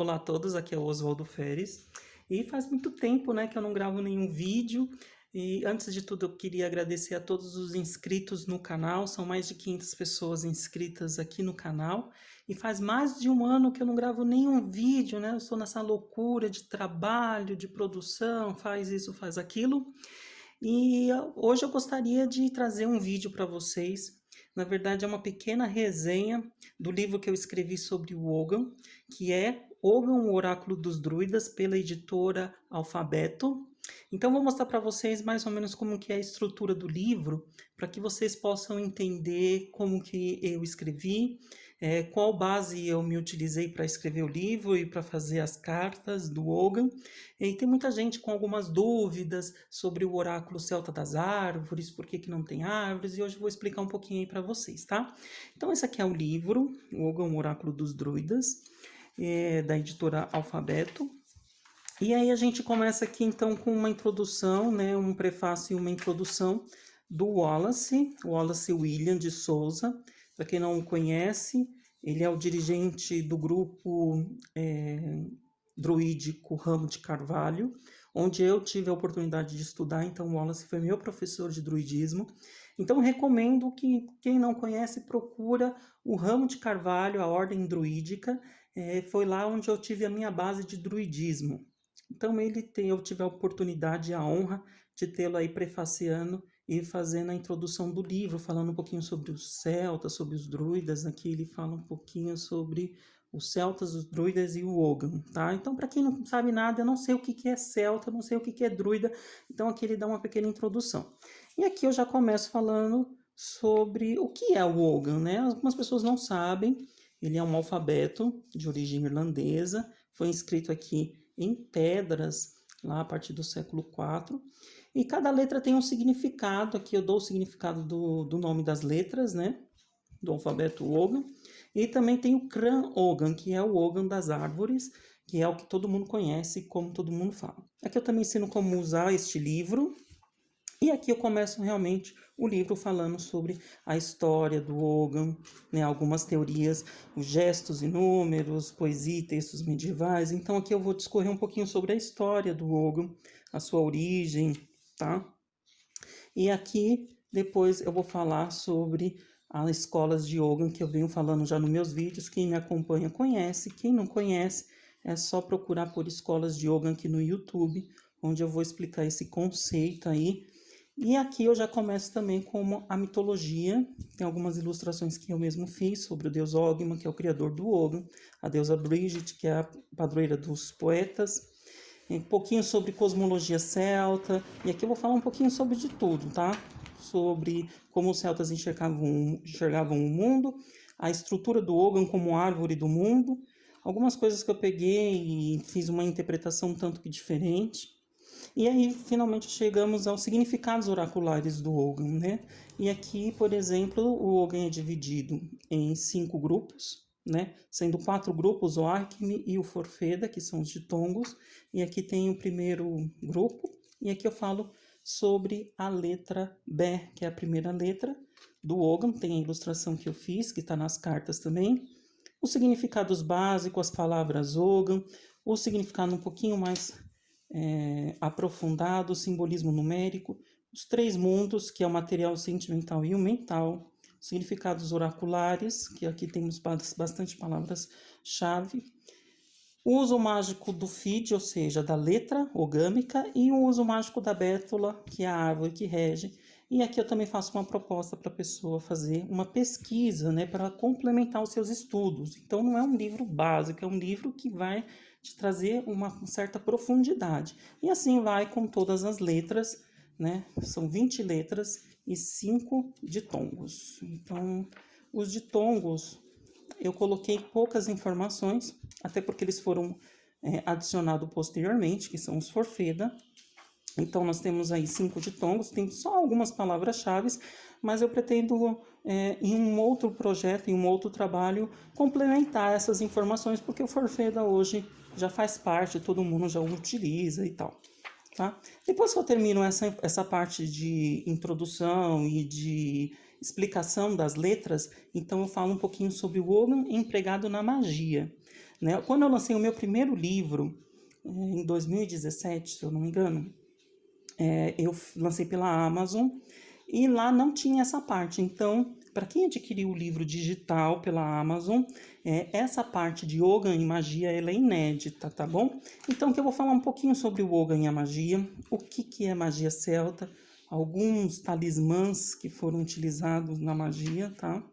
Olá a todos, aqui é o Oswaldo Feres. E faz muito tempo, né, que eu não gravo nenhum vídeo. E antes de tudo, eu queria agradecer a todos os inscritos no canal. São mais de 500 pessoas inscritas aqui no canal. E faz mais de um ano que eu não gravo nenhum vídeo, né? Eu estou nessa loucura de trabalho, de produção, faz isso, faz aquilo. E hoje eu gostaria de trazer um vídeo para vocês. Na verdade, é uma pequena resenha do livro que eu escrevi sobre o Ogham, que é Ogham, o Oráculo dos Druidas, pela editora Alfabeto. Então, vou mostrar para vocês mais ou menos como que é a estrutura do livro, para que vocês possam entender como que eu escrevi, qual base eu me utilizei para escrever o livro e para fazer as cartas do Ogham. E tem muita gente com algumas dúvidas sobre o oráculo celta das árvores, por que que não tem árvores, e hoje eu vou explicar um pouquinho aí para vocês, tá? Então esse aqui é o livro, o Ogham, o Oráculo dos Druidas, da editora Alfabeto. E aí a gente começa aqui então com uma introdução, né, um prefácio e uma introdução do Wallace William de Souza. Para quem não o conhece, ele é o dirigente do grupo druídico Ramo de Carvalho, onde eu tive a oportunidade de estudar, então o Wallace foi meu professor de druidismo. Então recomendo que quem não conhece procura o Ramo de Carvalho, a ordem druídica, foi lá onde eu tive a minha base de druidismo. Então eu tive a oportunidade e a honra de tê-lo aí prefaciando e fazendo a introdução do livro, falando um pouquinho sobre os celtas, sobre os druidas. Aqui ele fala um pouquinho sobre os celtas, os druidas e o Ogham, tá? Então, para quem não sabe nada, eu não sei o que é celta, eu não sei o que é druida, então aqui ele dá uma pequena introdução. E aqui eu já começo falando sobre o que é o Ogham, né? Algumas pessoas não sabem, ele é um alfabeto de origem irlandesa, foi inscrito aqui em pedras, lá a partir do século IV, e cada letra tem um significado. Aqui eu dou o significado do nome das letras, né, do alfabeto Ogham, e também tem o Cran Ogham, que é o Ogham das árvores, que é o que todo mundo conhece, como todo mundo fala. Aqui eu também ensino como usar este livro, e aqui eu começo realmente o livro falando sobre a história do Ogham, né, algumas teorias, os gestos e números, poesia e textos medievais. Então aqui eu vou discorrer um pouquinho sobre a história do Ogham, a sua origem, tá? E aqui depois eu vou falar sobre as escolas de Ogham, que eu venho falando já nos meus vídeos. Quem me acompanha conhece, quem não conhece é só procurar por escolas de Ogham aqui no YouTube, onde eu vou explicar esse conceito aí. E aqui eu já começo também com a mitologia. Tem algumas ilustrações que eu mesmo fiz sobre o deus Ogma, que é o criador do Ogham, a deusa Brígid, que é a padroeira dos poetas, um pouquinho sobre cosmologia celta, e aqui eu vou falar um pouquinho sobre de tudo, tá? Sobre como os celtas enxergavam o mundo, a estrutura do Ogham como árvore do mundo, algumas coisas que eu peguei e fiz uma interpretação um tanto que diferente. E aí, finalmente, chegamos aos significados oraculares do Ogham, né? E aqui, por exemplo, o Ogham é dividido em 5 grupos, né? Sendo 4 grupos, o Arkmi e o Forfeda, que são os ditongos. E aqui tem o primeiro grupo, e aqui eu falo sobre a letra B, que é a primeira letra do Ogham. Tem a ilustração que eu fiz, que está nas cartas também. Os significados básicos, as palavras Ogham, o significado um pouquinho mais aprofundado, o simbolismo numérico, os 3 mundos, que é o material, o sentimental e o mental, significados oraculares, que aqui temos bastante palavras-chave, o uso mágico do feed, ou seja, da letra ogâmica, e o uso mágico da bétula, que é a árvore que rege. E aqui eu também faço uma proposta para a pessoa fazer uma pesquisa, né, para complementar os seus estudos. Então não é um livro básico, é um livro que vai te trazer uma certa profundidade. E assim vai com todas as letras, né? São 20 letras e 5 ditongos. Então, os ditongos eu coloquei poucas informações, até porque eles foram adicionados posteriormente, que são os Forfeda. Então, nós temos aí 5 ditongos, tem só algumas palavras-chave, mas eu pretendo, em um outro projeto, em um outro trabalho, complementar essas informações, porque o Forfeda hoje já faz parte, todo mundo já o utiliza e tal. Tá? Depois que eu termino essa parte de introdução e de explicação das letras, então eu falo um pouquinho sobre o Ogham empregado na magia. né? Quando eu lancei o meu primeiro livro, em 2017, se eu não me engano, eu lancei pela Amazon e lá não tinha essa parte. Então, para quem adquiriu o livro digital pela Amazon, essa parte de yoga e magia ela é inédita, tá bom? Então, que eu vou falar um pouquinho sobre o yoga e a magia, o que é magia celta, alguns talismãs que foram utilizados na magia, tá?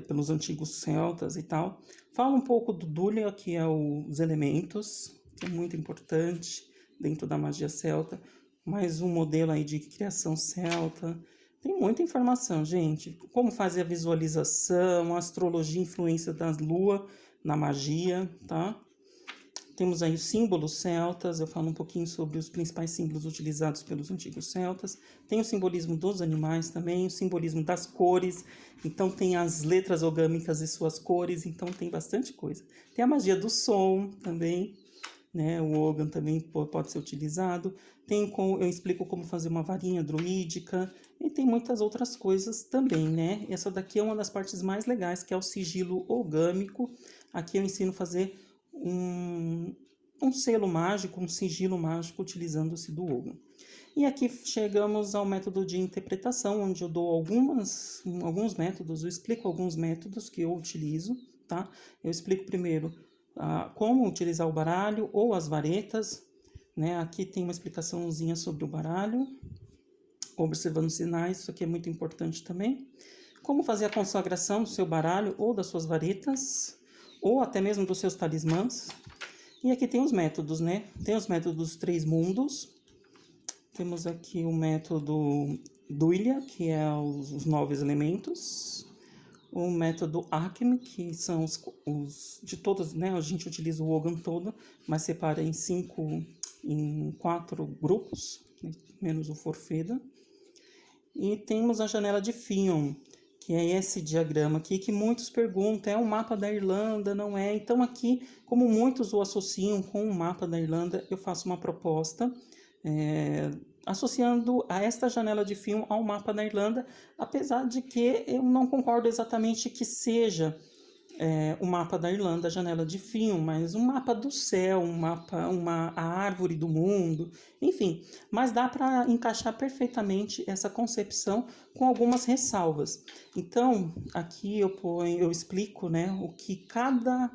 Pelos antigos celtas e tal. Fala um pouco do Dúlia, que é os elementos, que é muito importante dentro da magia celta. Mais um modelo aí de criação celta. Tem muita informação, gente. Como fazer a visualização, a astrologia, influência da lua na magia, tá? Temos aí os símbolos celtas, eu falo um pouquinho sobre os principais símbolos utilizados pelos antigos celtas. Tem o simbolismo dos animais também, o simbolismo das cores. Então tem as letras ogâmicas e suas cores, então tem bastante coisa. Tem a magia do som também, né? O Ogan também pode ser utilizado. Eu explico como fazer uma varinha druídica e tem muitas outras coisas também, né? Essa daqui é uma das partes mais legais, que é o sigilo ogâmico. Aqui eu ensino a fazer um selo mágico, um sigilo mágico utilizando-se do Ogan. E aqui chegamos ao método de interpretação, onde eu dou alguns métodos, eu explico alguns métodos que eu utilizo, tá? Eu explico primeiro como utilizar o baralho ou as varetas, né? Aqui tem uma explicaçãozinha sobre o baralho, observando sinais, isso aqui é muito importante também. Como fazer a consagração do seu baralho ou das suas varetas, ou até mesmo dos seus talismãs. E aqui tem os métodos, né? Tem os métodos dos 3 mundos. Temos aqui o método Duilha, que é os 9 elementos. O método Acme, que são os de todos, né? A gente utiliza o Ogan todo, mas separa em 4 grupos, menos o Forfeda. E temos a janela de Fion, que é esse diagrama aqui, que muitos perguntam, é o mapa da Irlanda, não é? Então aqui, como muitos o associam com o mapa da Irlanda, eu faço uma proposta, associando a esta janela de Fion ao mapa da Irlanda, apesar de que eu não concordo exatamente que seja o mapa da Irlanda, a janela de Fion, mas um mapa do céu, a árvore do mundo, enfim. Mas dá para encaixar perfeitamente essa concepção com algumas ressalvas. Então, aqui eu explico, né, o que cada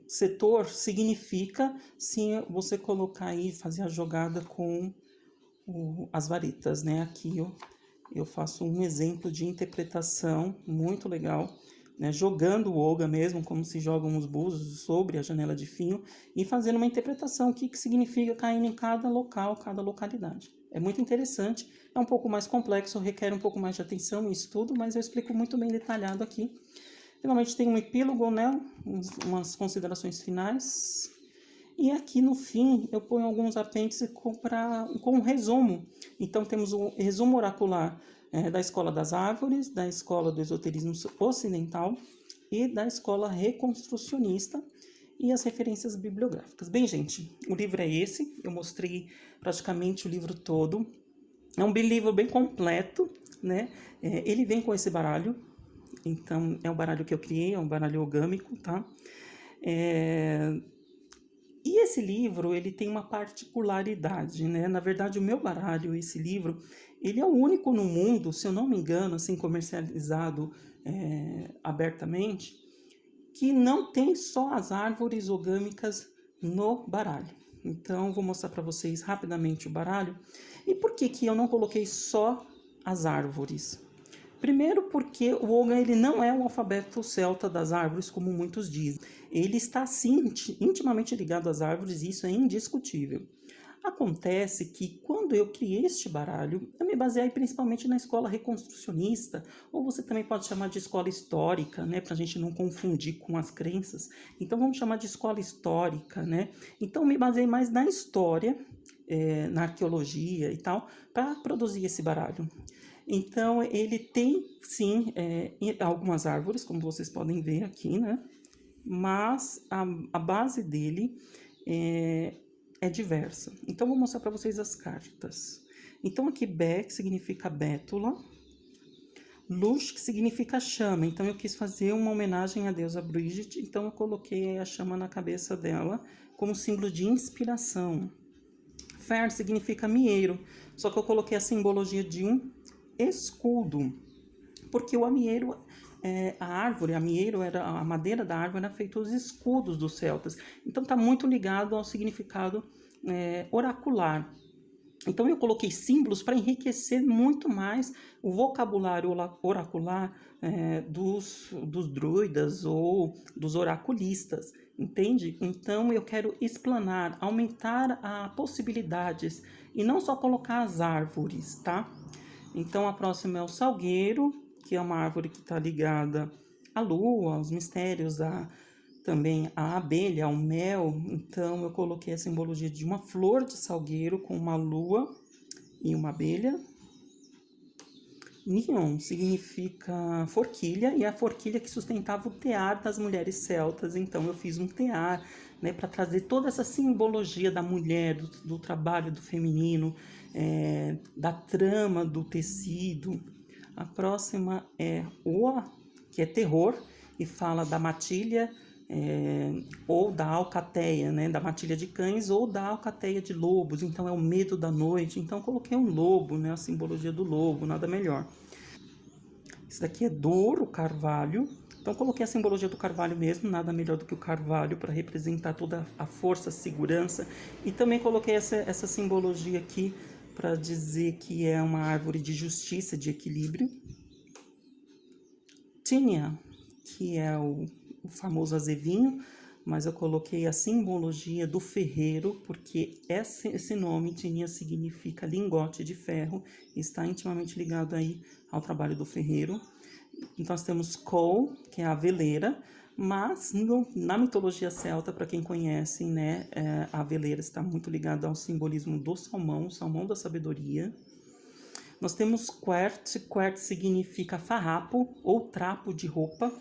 setor significa se você colocar aí, fazer a jogada com as varetas, né? Aqui eu faço um exemplo de interpretação muito legal, né, jogando o Oga mesmo, como se jogam os búzios sobre a janela de Fion, e fazendo uma interpretação, o que significa caindo em cada local, cada localidade. É muito interessante, é um pouco mais complexo, requer um pouco mais de atenção e estudo, mas eu explico muito bem detalhado aqui. Finalmente tem um epílogo, né, umas considerações finais, e aqui no fim eu ponho alguns apêndices com um resumo. Então temos o resumo oracular da Escola das Árvores, da Escola do Esoterismo Ocidental e da Escola Reconstrucionista e as referências bibliográficas. Bem, gente, o livro é esse, eu mostrei praticamente o livro todo. É um livro bem completo, né? Ele vem com esse baralho, então é um baralho que eu criei, é um baralho ogâmico, tá? E esse livro, ele tem uma particularidade, né? Na verdade, o meu baralho, esse livro, ele é o único no mundo, se eu não me engano, assim, comercializado abertamente, que não tem só as árvores ogâmicas no baralho. Então, vou mostrar para vocês rapidamente o baralho. E por que eu não coloquei só as árvores? Primeiro porque o Ogan ele não é o alfabeto celta das árvores, como muitos dizem. Ele está, sim, intimamente ligado às árvores, e isso é indiscutível. Acontece que quando eu criei este baralho, eu me baseei principalmente na escola reconstrucionista, ou você também pode chamar de escola histórica, né, para a gente não confundir com as crenças. Então vamos chamar de escola histórica, né? Então me baseei mais na história, na arqueologia e tal, para produzir esse baralho. Então ele tem sim algumas árvores, como vocês podem ver aqui, né? Mas a base dele é diversa. Então, vou mostrar para vocês as cartas. Então, aqui Beck significa bétula. Luz, que significa chama, então eu quis fazer uma homenagem à deusa Bridget, então eu coloquei a chama na cabeça dela como símbolo de inspiração. Fer significa mieiro, só que eu coloquei a simbologia de um escudo, porque o amieiro, a árvore, a madeira da árvore era feita os escudos dos celtas, então está muito ligado ao significado oracular. Então eu coloquei símbolos para enriquecer muito mais o vocabulário oracular dos druidas ou dos oraculistas, entende? Então eu quero explanar, aumentar as possibilidades e não só colocar as árvores, tá? Então a próxima é o salgueiro, que é uma árvore que está ligada à lua, aos mistérios também a abelha, ao mel. Então eu coloquei a simbologia de uma flor de salgueiro com uma lua e uma abelha. Nion significa forquilha, e é a forquilha que sustentava o tear das mulheres celtas. Então eu fiz um tear, né, para trazer toda essa simbologia da mulher, do trabalho do feminino, da trama do tecido. A próxima é Oa, que é terror, e fala da matilha, ou da alcateia, né, da matilha de cães, ou da alcateia de lobos. Então é o medo da noite. Então coloquei um lobo, né, a simbologia do lobo, nada melhor. Esse daqui é Dor, o carvalho. Então coloquei a simbologia do carvalho mesmo, nada melhor do que o carvalho para representar toda a força, a segurança. E também coloquei essa simbologia aqui para dizer que é uma árvore de justiça, de equilíbrio. Tínia, que é o famoso azevinho, mas eu coloquei a simbologia do ferreiro, porque esse nome, Tínia, significa lingote de ferro, e está intimamente ligado aí ao trabalho do ferreiro. Então nós temos Col, que é a veleira, mas na mitologia celta, para quem conhece, né, a veleira está muito ligada ao simbolismo do salmão, o salmão da sabedoria. Nós temos Quert, Quert significa farrapo ou trapo de roupa,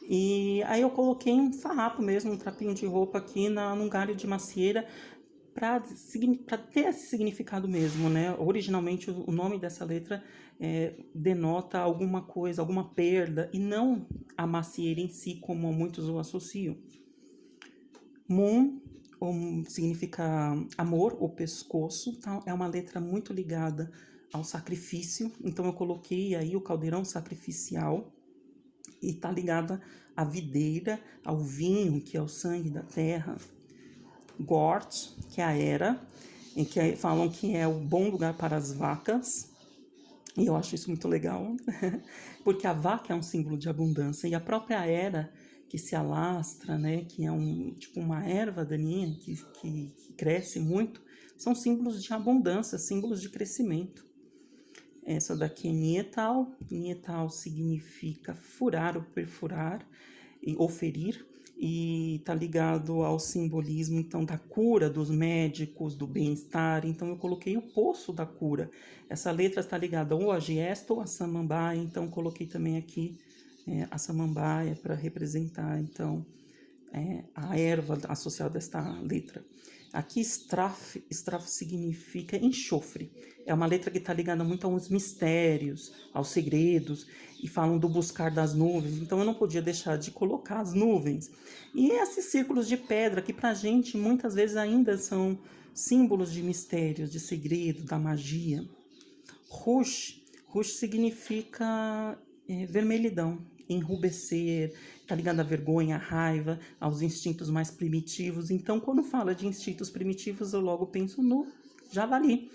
e aí eu coloquei um farrapo mesmo, um trapinho de roupa aqui num galho de macieira, para ter esse significado mesmo, né? Originalmente o nome dessa letra denota alguma coisa, alguma perda, e não a macieira em si, como muitos o associam. Moon significa amor ou pescoço, tá? É uma letra muito ligada ao sacrifício, então eu coloquei aí o caldeirão sacrificial, e tá ligada à videira, ao vinho, que é o sangue da terra. Gort, que é a era, em que falam que é o bom lugar para as vacas, e eu acho isso muito legal, porque a vaca é um símbolo de abundância, e a própria era que se alastra, né, que é tipo uma erva daninha que cresce muito, são símbolos de abundância, símbolos de crescimento. Essa daqui é Nietal. Nietal significa furar ou perfurar ou ferir, e está ligado ao simbolismo então da cura, dos médicos, do bem-estar. Então eu coloquei o poço da cura. Essa letra está ligada ou a giesta ou a samambaia, então coloquei também aqui a samambaia para representar então a erva associada a esta letra. Aqui Straf significa enxofre. É uma letra que está ligada muito aos mistérios, aos segredos, e falam do buscar das nuvens. Então eu não podia deixar de colocar as nuvens. E esses círculos de pedra que pra gente muitas vezes ainda são símbolos de mistérios, de segredo, da magia. Rouge significa vermelhidão, enrubescer, está ligado à vergonha, à raiva, aos instintos mais primitivos. Então, quando fala de instintos primitivos, eu logo penso no javali.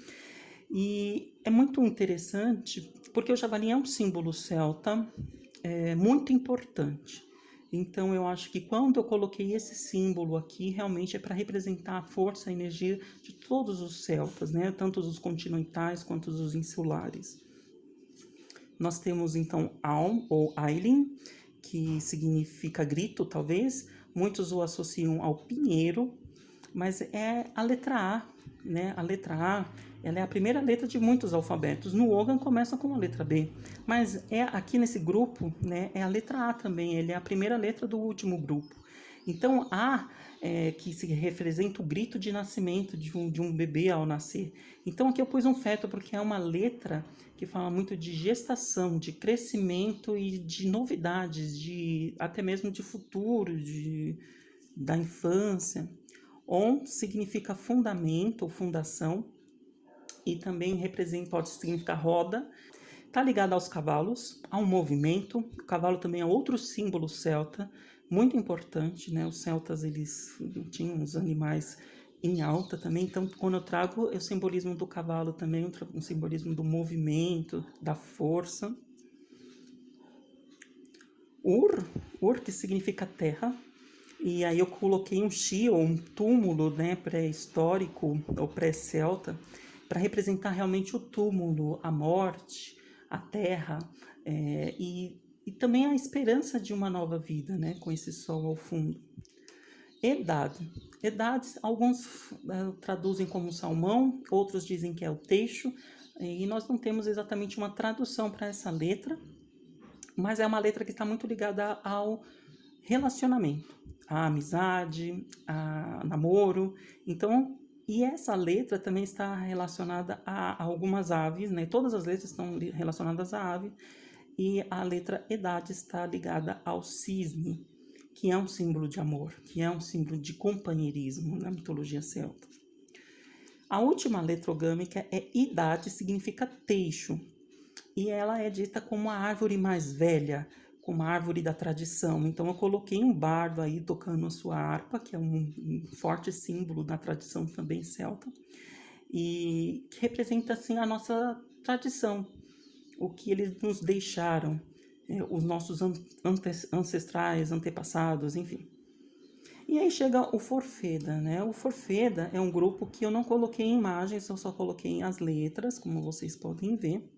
E é muito interessante, porque o javali é um símbolo celta muito importante. Então, eu acho que quando eu coloquei esse símbolo aqui, realmente é para representar a força, a energia de todos os celtas, né? Tanto os continentais quanto os insulares. Nós temos, então, Alm, ou Ailin, que significa grito, talvez. Muitos o associam ao pinheiro, mas é a letra A, né? A letra A, ela é a primeira letra de muitos alfabetos. No Ogham começa com a letra B, mas aqui nesse grupo, né, é a letra A também, ele é a primeira letra do último grupo. Então, que se representa o grito de nascimento de um bebê ao nascer. Então, aqui eu pus um feto porque é uma letra que fala muito de gestação, de crescimento e de novidades, até mesmo de futuro, da infância. On significa fundamento ou fundação e também pode significar roda. Está ligado aos cavalos, ao movimento. O cavalo também é outro símbolo celta, muito importante, né? Os celtas, eles tinham os animais em alta também, então quando eu trago o simbolismo do cavalo também, um simbolismo do movimento, da força. Ur, que significa terra, e aí eu coloquei um chi, ou um túmulo, né, pré-histórico, ou pré-celta, para representar realmente o túmulo, a morte, a terra, e também a esperança de uma nova vida, né, com esse sol ao fundo. Edade. Edades, alguns traduzem como salmão, outros dizem que é o teixo, e nós não temos exatamente uma tradução para essa letra, mas é uma letra que está muito ligada ao relacionamento, à amizade, a namoro. Então, e essa letra também está relacionada a algumas aves, né? Todas as letras estão relacionadas à ave, e a letra Edade está ligada ao cisne, que é um símbolo de amor, que é um símbolo de companheirismo na mitologia celta. A última letra ogâmica é Idade, significa teixo, e ela é dita como a árvore mais velha, como a árvore da tradição. Então eu coloquei um bardo aí tocando a sua harpa, que é um forte símbolo da tradição também celta, e que representa assim a nossa tradição, o que eles nos deixaram, os nossos ancestrais, antepassados, enfim. E aí chega o Forfeda, né? O Forfeda é um grupo que eu não coloquei em imagens, eu só coloquei as letras, como vocês podem ver.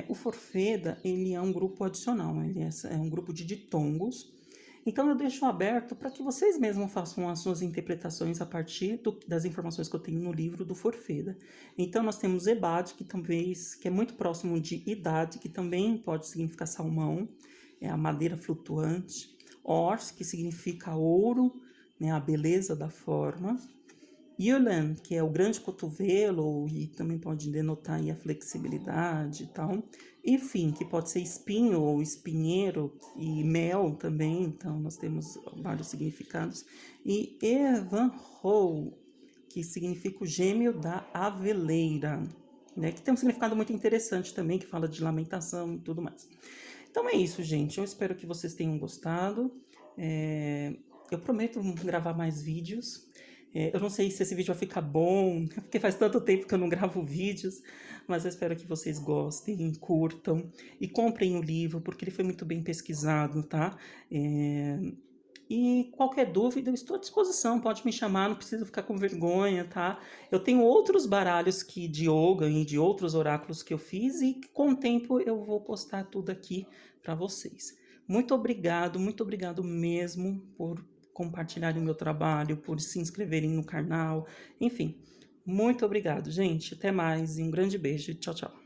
O Forfeda, ele é um grupo adicional, ele é um grupo de ditongos. Então eu deixo aberto para que vocês mesmos façam as suas interpretações a partir das informações que eu tenho no livro do Forfeda. Então nós temos Ebade, que é muito próximo de Idade, que também pode significar salmão, é a madeira flutuante. Ors, que significa ouro, né, a beleza da forma. Yulan, que é o grande cotovelo e também pode denotar aí a flexibilidade e tal. Enfim, que pode ser espinho ou espinheiro, e mel também, então nós temos vários significados. E Evanhou, que significa o gêmeo da aveleira, né? Que tem um significado muito interessante também, que fala de lamentação e tudo mais. Então é isso, gente. Eu espero que vocês tenham gostado. Eu prometo gravar mais vídeos. Eu não sei se esse vídeo vai ficar bom, porque faz tanto tempo que eu não gravo vídeos, mas eu espero que vocês gostem, curtam e comprem o livro, porque ele foi muito bem pesquisado, tá? E qualquer dúvida, eu estou à disposição, pode me chamar, não precisa ficar com vergonha, tá? Eu tenho outros baralhos de yoga e de outros oráculos que eu fiz e com o tempo eu vou postar tudo aqui para vocês. Muito obrigado mesmo por compartilharem o meu trabalho, por se inscreverem no canal, enfim. Muito obrigado, gente. Até mais e um grande beijo. Tchau, tchau.